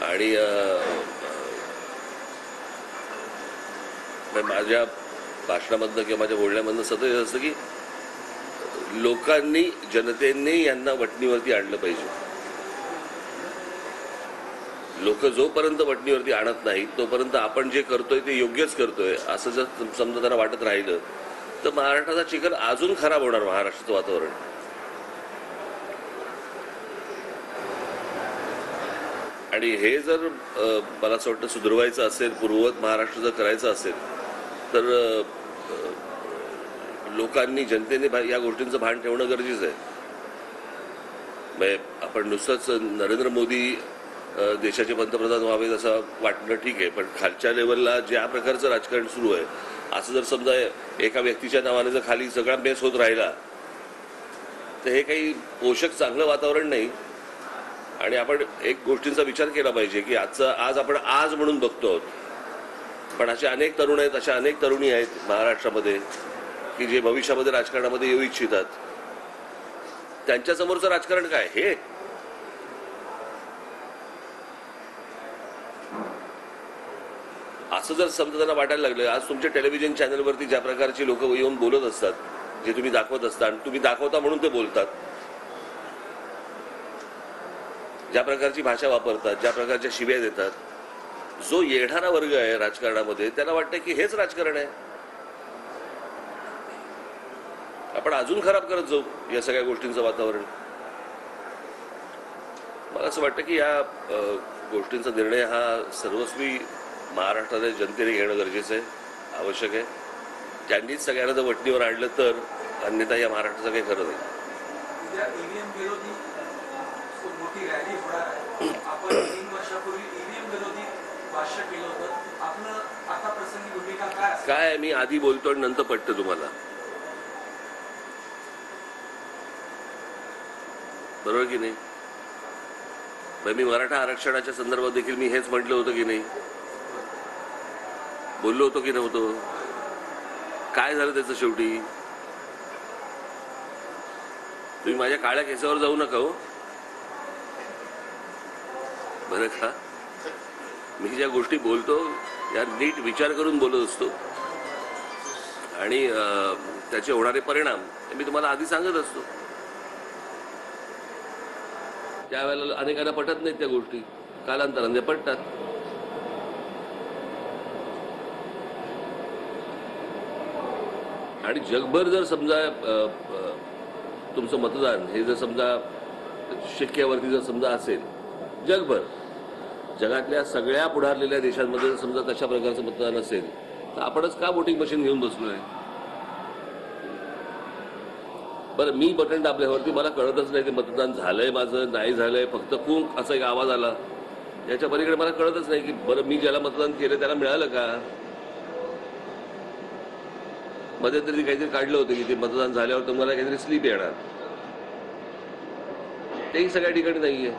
आणि माझ्या भाषणामधनं किंवा माझ्या बोलण्यामधनं सतत असतं की लोकांनी, जनतेने यांना वटणीवरती आणलं पाहिजे. लोक जोपर्यंत वटणीवरती आणत नाहीत तोपर्यंत आपण जे करतोय ते योग्यच करतोय असं जर समजा त्यांना वाटत राहिलं तर महाराष्ट्राचा चिखल अजून खराब होणार. महाराष्ट्राचं वातावरण आणि हे जर मला असं वाटतं सुधारवायचं असेल, पूर्ववत महाराष्ट्र जर करायचं असेल तर लोकांनी, जनतेने या गोष्टींचं भान ठेवणं गरजेचं आहे. म्हणजे आपण नुसतंच नरेंद्र मोदी देशाचे पंतप्रधान व्हावेत असं वाटणं ठीक आहे, पण खालच्या लेवलला ज्या प्रकारचं राजकारण सुरू आहे असं जर समजा एका व्यक्तीच्या नावाने जर खाली सगळा मेस होत राहिला तर हे काही पोषक चांगलं वातावरण नाही. आणि आपण एक गोष्टींचा विचार केला पाहिजे की आज आपण आज म्हणून बघतो आहोत, पण असे अनेक तरुण आहेत, अशा अनेक तरुणी आहेत महाराष्ट्रामध्ये की जे भविष्यामध्ये राजकारणामध्ये येऊ इच्छितात. त्यांच्यासमोरचं राजकारण काय हे? असं जर समजा त्यांना वाटायला लागलं, आज तुमच्या टेलिव्हिजन चॅनलवरती ज्या प्रकारची लोक येऊन बोलत असतात, जे तुम्ही दाखवत असता आणि तुम्ही दाखवता म्हणून ते बोलतात, ज्या प्रकारची भाषा वापरतात, ज्या प्रकारच्या शिव्या देतात, जो येणारा वर्ग आहे राजकारणामध्ये त्याला वाटतं की हेच राजकारण आहे. आपण अजून खराब करत जाऊ या सगळ्या गोष्टींचं वातावरण. मला असं वाटतं की या गोष्टींचा निर्णय हा सर्वस्वी महाराष्ट्राच्या जनतेने घेणं गरजेचं आहे, आवश्यक आहे. त्यांनीच सगळ्यांना जर वटणीवर आणलं तर, अन्यथा या महाराष्ट्राचं काही खरं नाही. काय मी आधी बोलतो आणि नंतर पटतं तुम्हाला, बरोबर की नाही? मी मराठा आरक्षणाच्या संदर्भात देखील मी हेच म्हटलं होतं की नाही, बोललो होतो की नव्हतो? काय झालं त्याचं शेवटी? तुम्ही माझ्या काळ्या केसावर जाऊ नका हो, बरं का? मी ज्या गोष्टी बोलतो या नीट विचार करून बोलत असतो आणि त्याचे होणारे परिणाम मी तुम्हाला आधी सांगत असतो. त्यावेळेला अनेकांना पटत नाहीत त्या गोष्टी, कालांतराने पटतात. आणि जगभर जर समजा तुमचं मतदान हे जर समजा शिक्क्यावरती जर समजा असेल, जगभर जगातल्या सगळ्या पुढारलेल्या देशांमध्ये समजा तशा प्रकारचं मतदान असेल तर आपणच का वोटिंग मशीन घेऊन बसलोय? बरं, मी बटन दाबल्यावरती मला कळतच नाही ते मतदान झालंय माझं नाही झालंय, फक्त कुंक असा एक आवाज आला, याच्या पलीकडे मला कळतच नाही की बरं मी ज्याला मतदान केलं त्याला मिळालं का? मध्यंतरी काहीतरी काढलं होतं की ते मतदान झाल्यावर तुम्हाला काहीतरी स्लिप येणार, तेही सगळ्या ठिकाणी नाहीये.